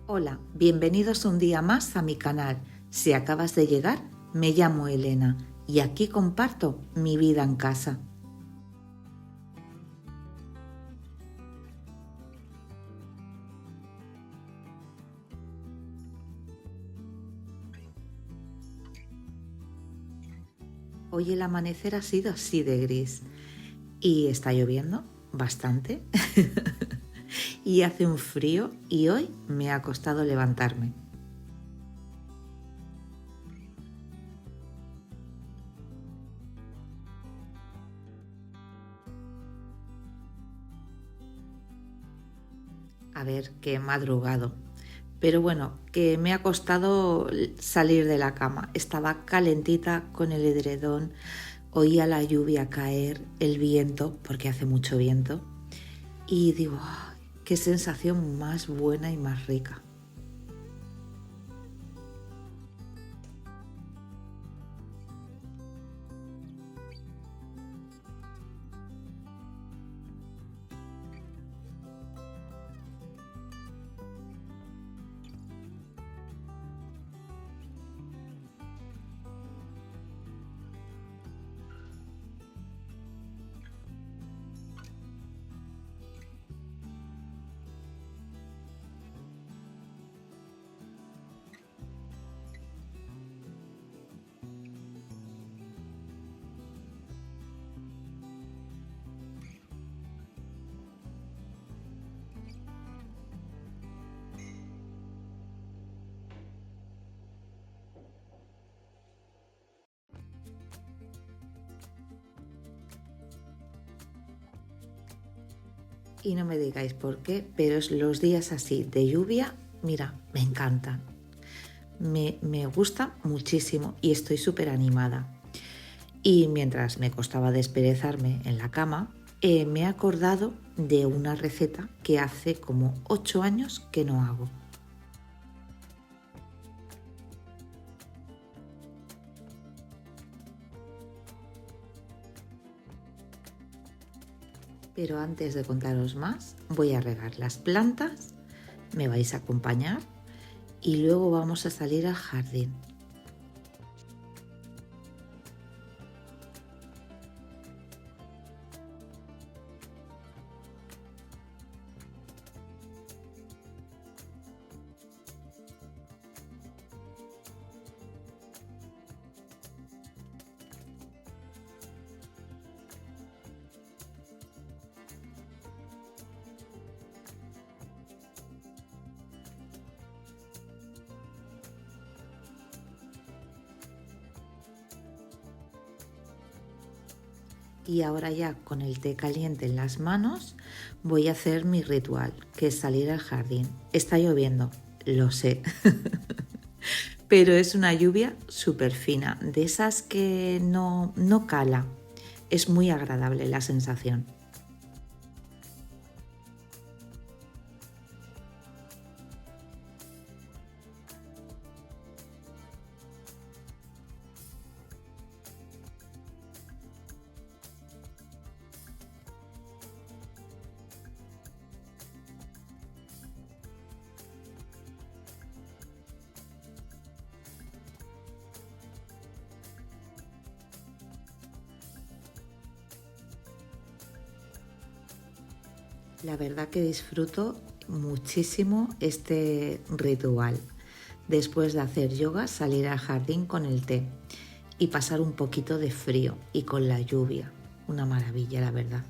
Hola, bienvenidos un día más a mi canal. Si acabas de llegar, me llamo Elena y aquí comparto mi vida en casa. Hoy el amanecer ha sido así de gris y está lloviendo bastante y hace un frío y hoy me ha costado levantarme. A ver, que he madrugado. Pero bueno, que me ha costado salir de la cama. Estaba calentita con el edredón, oía la lluvia caer, el viento, porque hace mucho viento. Y digo, ¡ay, qué sensación más buena y más rica! Y no me digáis por qué, pero los días así de lluvia, mira, me encantan. Me gusta muchísimo y estoy súper animada. Y mientras me costaba desperezarme en la cama, me he acordado de una receta que hace como 8 años que no hago. Pero antes de contaros más, voy a regar las plantas, me vais a acompañar y luego vamos a salir al jardín. Y ahora ya con el té caliente en las manos voy a hacer mi ritual, que es salir al jardín. Está lloviendo, lo sé, pero es una lluvia súper fina, de esas que no cala. Es muy agradable la sensación. La verdad que disfruto muchísimo este ritual. Después de hacer yoga, salir al jardín con el té y pasar un poquito de frío y con la lluvia. Una maravilla, la verdad.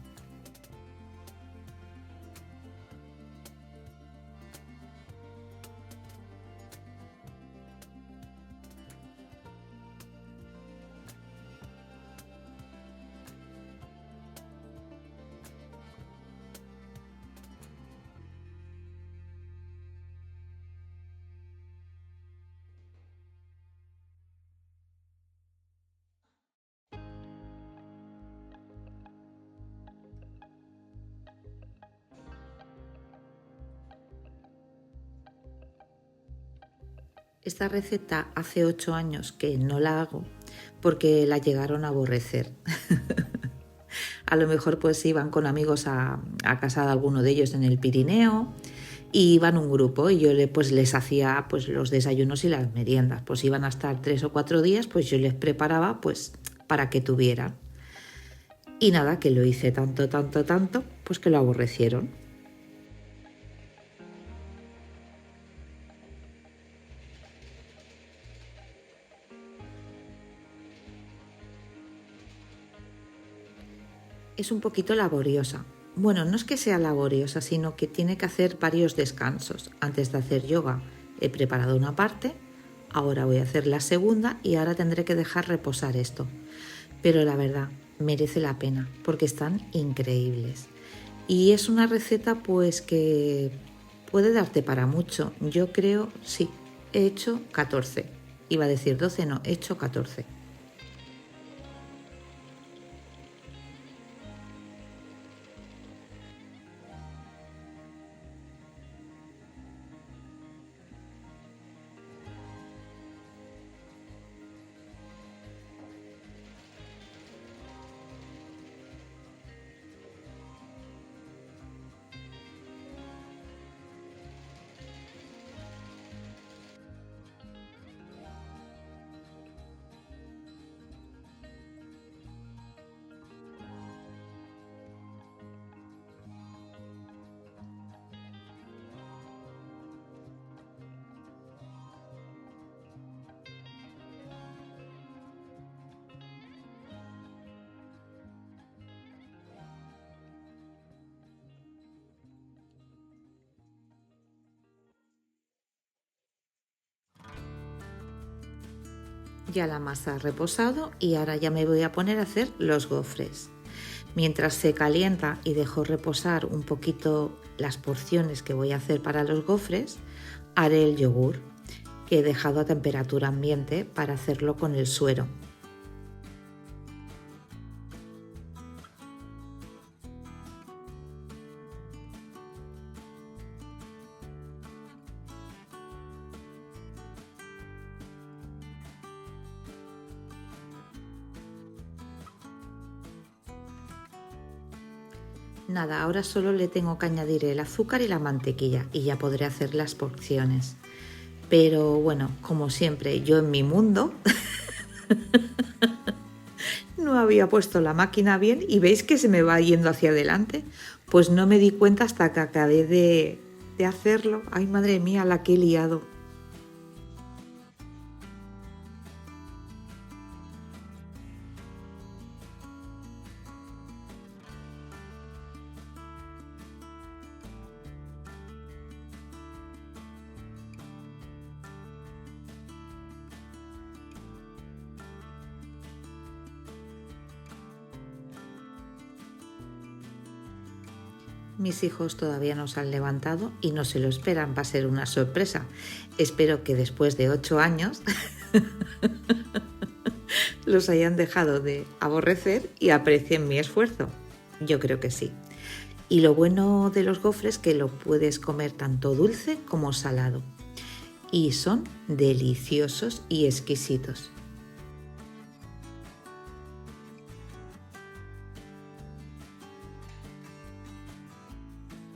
Esta receta hace 8 años que no la hago porque la llegaron a aborrecer. A lo mejor pues iban con amigos a casa de alguno de ellos en el Pirineo y iban un grupo y yo pues les hacía pues los desayunos y las meriendas. Pues iban a estar 3 o 4 días, pues yo les preparaba pues para que tuvieran. Y nada, que lo hice tanto, tanto, tanto, pues que lo aborrecieron. Es un poquito laboriosa. Bueno, no es que sea laboriosa, sino que tiene que hacer varios descansos. Antes de hacer yoga he preparado una parte, ahora voy a hacer la segunda y ahora tendré que dejar reposar esto. Pero la verdad, merece la pena porque están increíbles. Y es una receta pues que puede darte para mucho. Yo creo, sí, he hecho 14. Iba a decir 12, no, he hecho 14. Ya la masa ha reposado y ahora ya me voy a poner a hacer los gofres. Mientras se calienta y dejo reposar un poquito las porciones que voy a hacer para los gofres, haré el yogur, que he dejado a temperatura ambiente para hacerlo con el suero. Nada, ahora solo le tengo que añadir el azúcar y la mantequilla y ya podré hacer las porciones. Pero bueno, como siempre, yo en mi mundo no había puesto la máquina bien y veis que se me va yendo hacia adelante. Pues no me di cuenta hasta que acabé de hacerlo. Ay, madre mía, la que he liado. Mis hijos todavía no se han levantado y no se lo esperan, va a ser una sorpresa. Espero que después de 8 años los hayan dejado de aborrecer y aprecien mi esfuerzo. Yo creo que sí. Y lo bueno de los gofres es que lo puedes comer tanto dulce como salado. Y son deliciosos y exquisitos.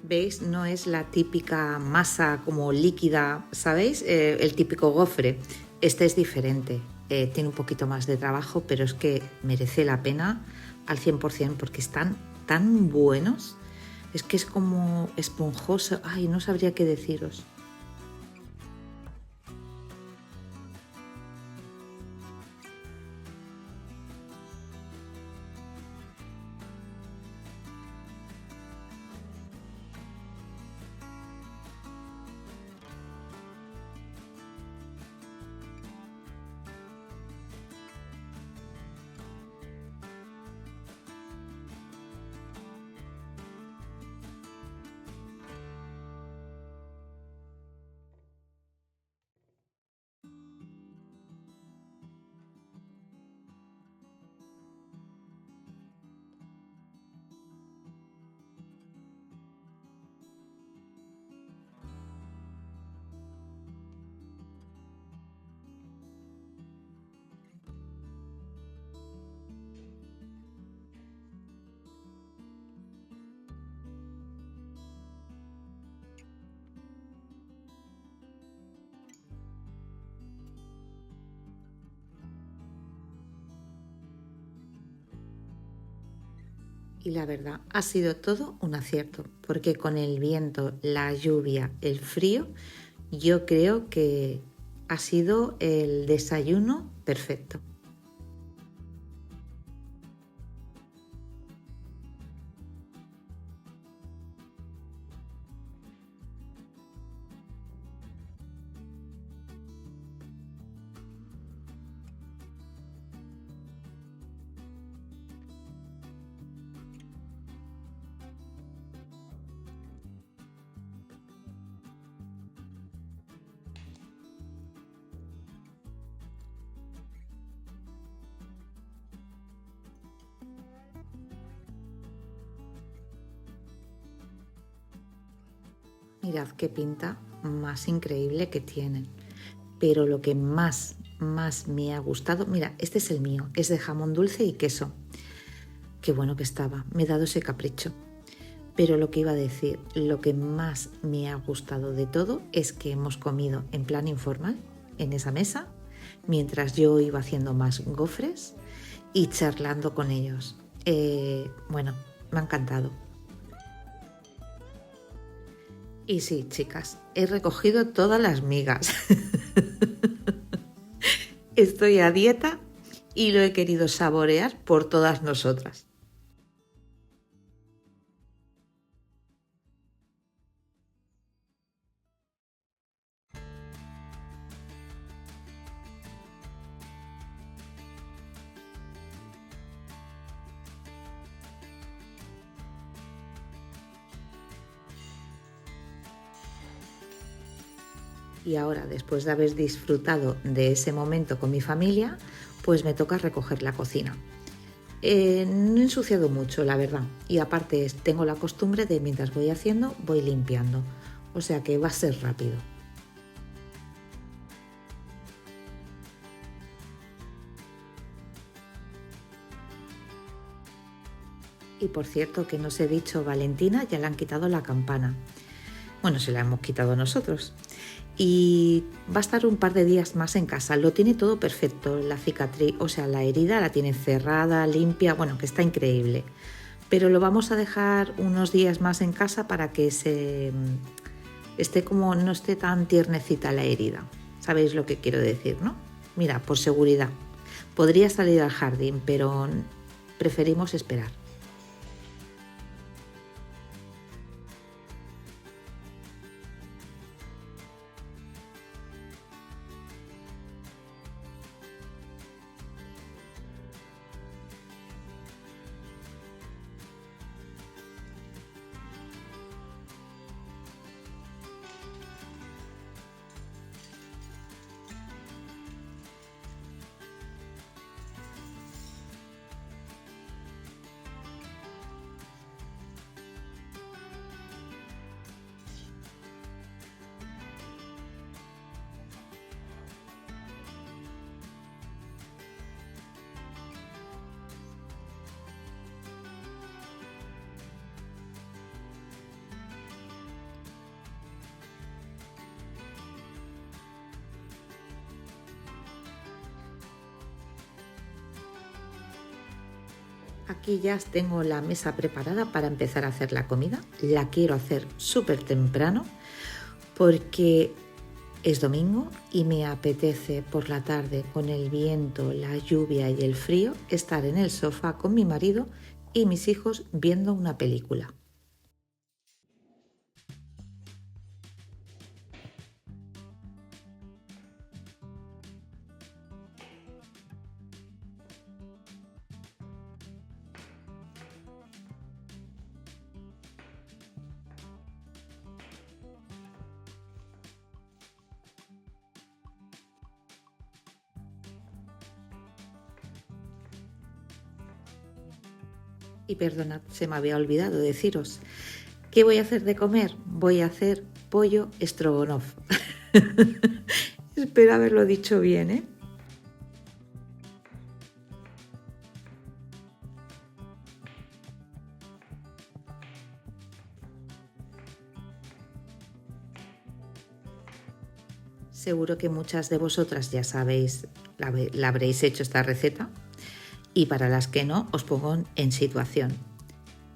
¿Veis? No es la típica masa como líquida, ¿sabéis? El típico gofre. Este es diferente. Tiene un poquito más de trabajo, pero es que merece la pena al 100% porque están tan buenos. Es que es como esponjoso. Ay, no sabría qué deciros. Y la verdad, ha sido todo un acierto, porque con el viento, la lluvia, el frío, yo creo que ha sido el desayuno perfecto. Mirad qué pinta más increíble que tienen. Pero lo que más me ha gustado, mira, este es el mío, es de jamón dulce y queso. Qué bueno que estaba, me he dado ese capricho. Pero lo que iba a decir, lo que más me ha gustado de todo es que hemos comido en plan informal, en esa mesa, mientras yo iba haciendo más gofres y charlando con ellos. Bueno, me ha encantado. Y sí, chicas, he recogido todas las migas. Estoy a dieta y lo he querido saborear por todas nosotras. Y ahora, después de haber disfrutado de ese momento con mi familia, pues me toca recoger la cocina. No he ensuciado mucho, la verdad. Y aparte tengo la costumbre de mientras voy haciendo, voy limpiando. O sea que va a ser rápido. Y por cierto, que no os he dicho, Valentina ya le han quitado la campana. Bueno, se la hemos quitado nosotros. Y va a estar un par de días más en casa. Lo tiene todo perfecto, la cicatriz, o sea, la herida la tiene cerrada, limpia, bueno, que está increíble. Pero lo vamos a dejar unos días más en casa para que esté como no esté tan tiernecita la herida. ¿Sabéis lo que quiero decir, no? Mira, por seguridad. Podría salir al jardín, pero preferimos esperar. Aquí ya tengo la mesa preparada para empezar a hacer la comida. La quiero hacer súper temprano porque es domingo y me apetece por la tarde, con el viento, la lluvia y el frío, estar en el sofá con mi marido y mis hijos viendo una película. Y perdonad, se me había olvidado deciros, ¿qué voy a hacer de comer? Voy a hacer pollo stroganoff. Espero haberlo dicho bien, ¿eh? Seguro que muchas de vosotras ya sabéis, la habréis hecho esta receta, y para las que no, os pongo en situación.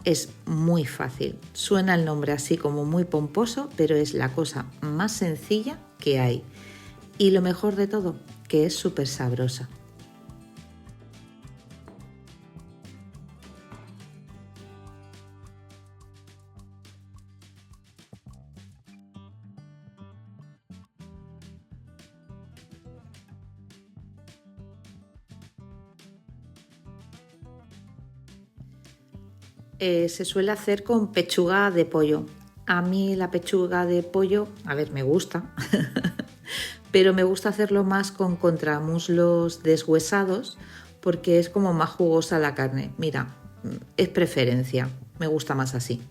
es muy fácil. Suena el nombre así como muy pomposo, pero es la cosa más sencilla que hay. Y lo mejor de todo, que es súper sabrosa. Se suele hacer con pechuga de pollo. A mí la pechuga de pollo, a ver, me gusta, pero me gusta hacerlo más con contramuslos deshuesados porque es como más jugosa la carne. Mira, es preferencia, me gusta más así.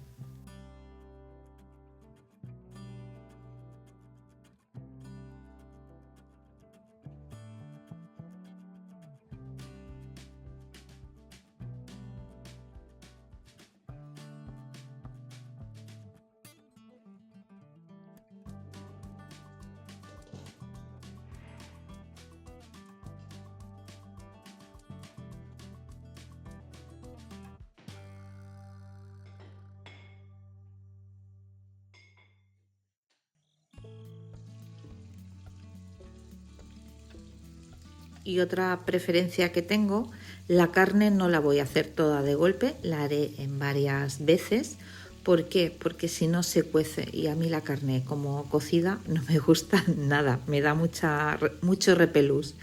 Y otra preferencia que tengo, la carne no la voy a hacer toda de golpe, la haré en varias veces. ¿Por qué? Porque si no se cuece y a mí la carne como cocida no me gusta nada, me da mucho repelús.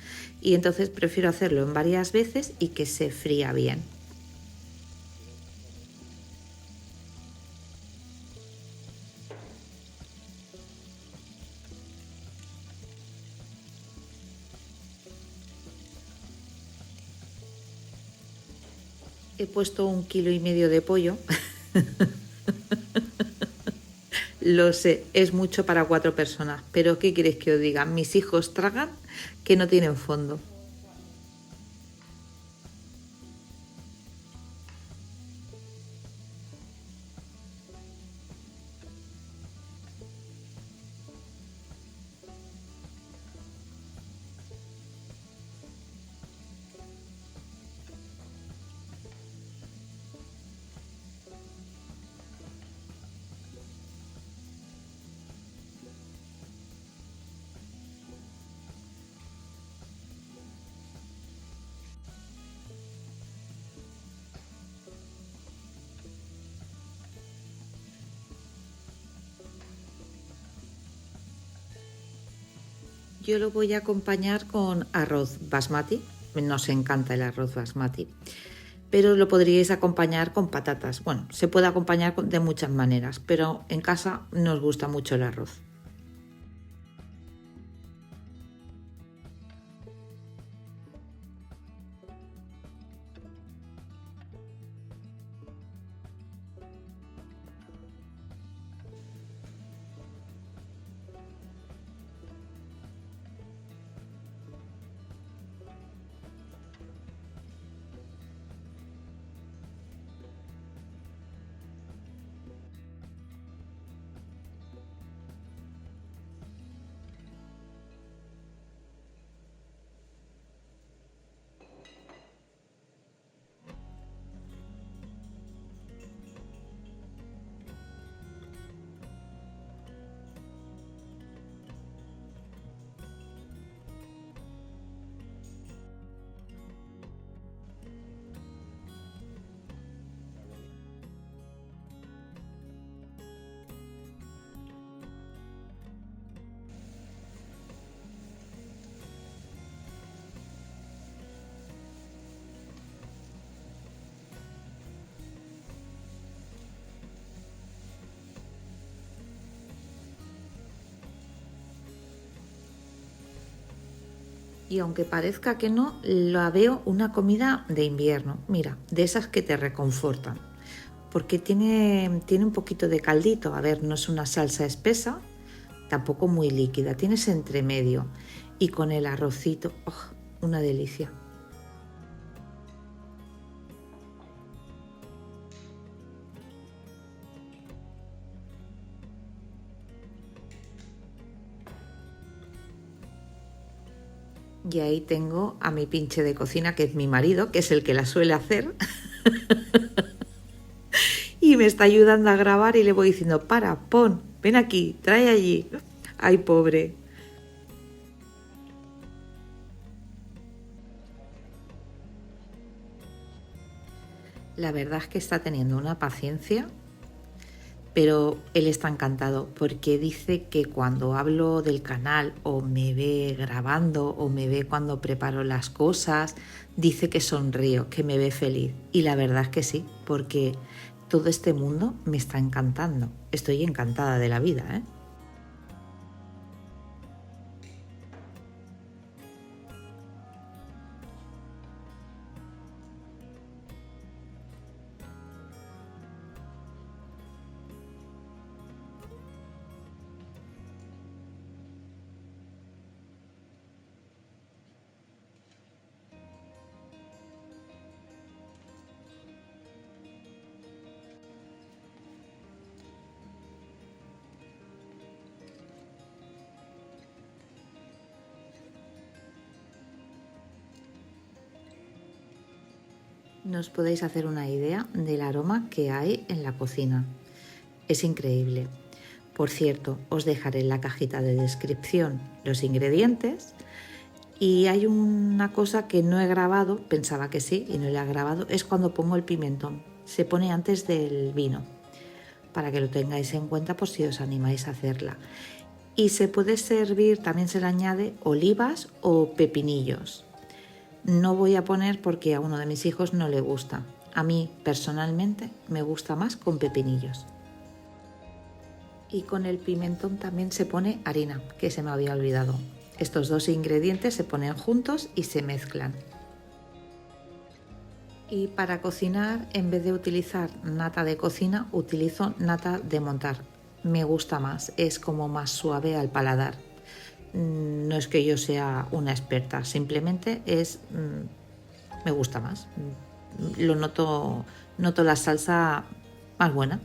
Y entonces prefiero hacerlo en varias veces y que se fría bien. He puesto 1,5 kilos de pollo. Lo sé, es mucho para 4 personas, pero ¿qué queréis que os diga? Mis hijos tragan que no tienen fondo. Yo lo voy a acompañar con arroz basmati. Nos encanta el arroz basmati. Pero lo podríais acompañar con patatas. Bueno, se puede acompañar de muchas maneras, pero en casa nos gusta mucho el arroz. Y aunque parezca que no, la veo una comida de invierno. Mira, de esas que te reconfortan. Porque tiene un poquito de caldito. A ver, no es una salsa espesa, tampoco muy líquida. Tienes entre medio. Y con el arrocito, ¡oh!, una delicia. Y ahí tengo a mi pinche de cocina, que es mi marido, que es el que la suele hacer. me está ayudando a grabar y le voy diciendo, para, pon, ven aquí, trae allí. Ay, pobre. La verdad es que está teniendo una paciencia, pero él está encantado porque dice que cuando hablo del canal o me ve grabando o me ve cuando preparo las cosas, dice que sonrío, que me ve feliz. Y la verdad es que sí, porque todo este mundo me está encantando. Estoy encantada de la vida, ¿eh? No os podéis hacer una idea del aroma que hay en la cocina. Es increíble. Por cierto, os dejaré en la cajita de descripción los ingredientes y hay una cosa que no he grabado, pensaba que sí y no la he grabado, es cuando pongo el pimentón. Se pone antes del vino, para que lo tengáis en cuenta por si os animáis a hacerla. Y se puede servir, también se le añade olivas o pepinillos. No voy a poner porque a uno de mis hijos no le gusta. A mí personalmente me gusta más con pepinillos. Y con el pimentón también se pone harina, que se me había olvidado. Estos dos ingredientes se ponen juntos y se mezclan. Y para cocinar, en vez de utilizar nata de cocina, utilizo nata de montar. Me gusta más, es como más suave al paladar. No es que yo sea una experta, simplemente me gusta más. Lo noto la salsa más buena.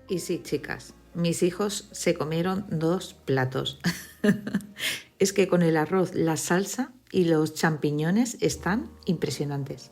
Y sí, chicas, mis hijos se comieron 2 platos. Es que con el arroz, la salsa y los champiñones están impresionantes.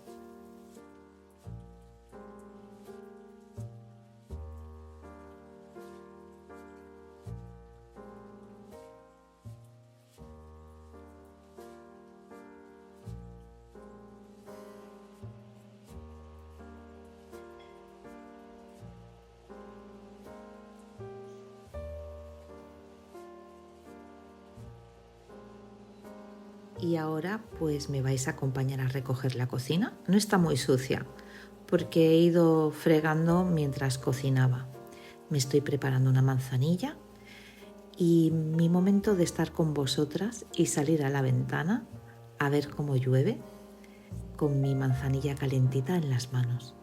Y ahora pues me vais a acompañar a recoger la cocina. No está muy sucia porque he ido fregando mientras cocinaba. Me estoy preparando una manzanilla y mi momento de estar con vosotras y salir a la ventana a ver cómo llueve con mi manzanilla calentita en las manos.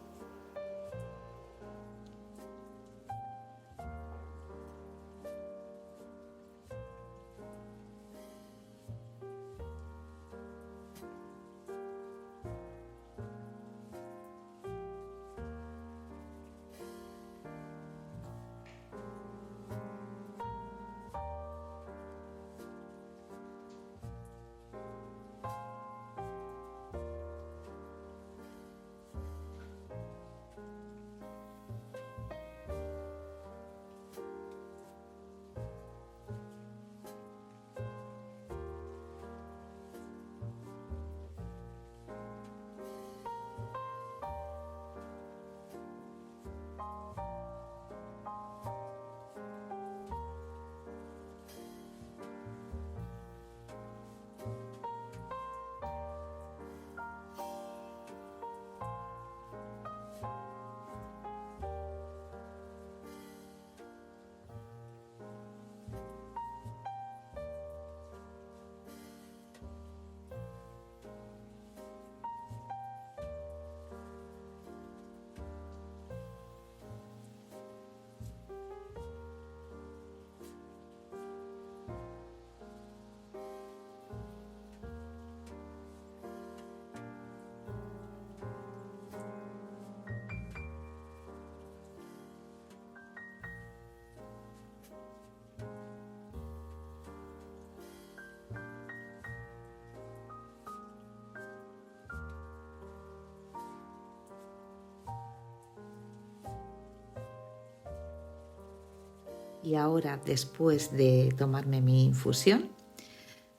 Y ahora, después de tomarme mi infusión,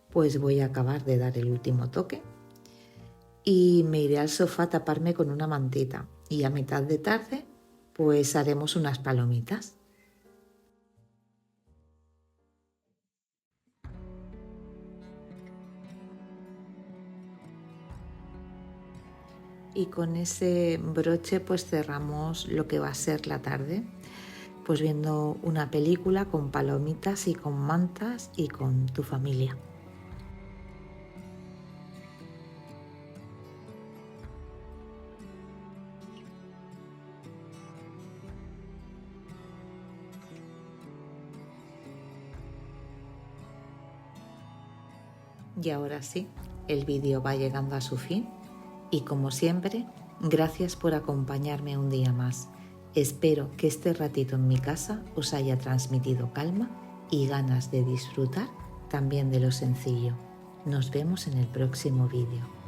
pues voy a acabar de dar el último toque y me iré al sofá a taparme con una mantita. Y a mitad de tarde, pues haremos unas palomitas. Y con ese broche pues cerramos lo que va a ser la tarde, pues viendo una película con palomitas y con mantas y con tu familia. Y ahora sí, el vídeo va llegando a su fin y como siempre, gracias por acompañarme un día más. Espero que este ratito en mi casa os haya transmitido calma y ganas de disfrutar también de lo sencillo. Nos vemos en el próximo vídeo.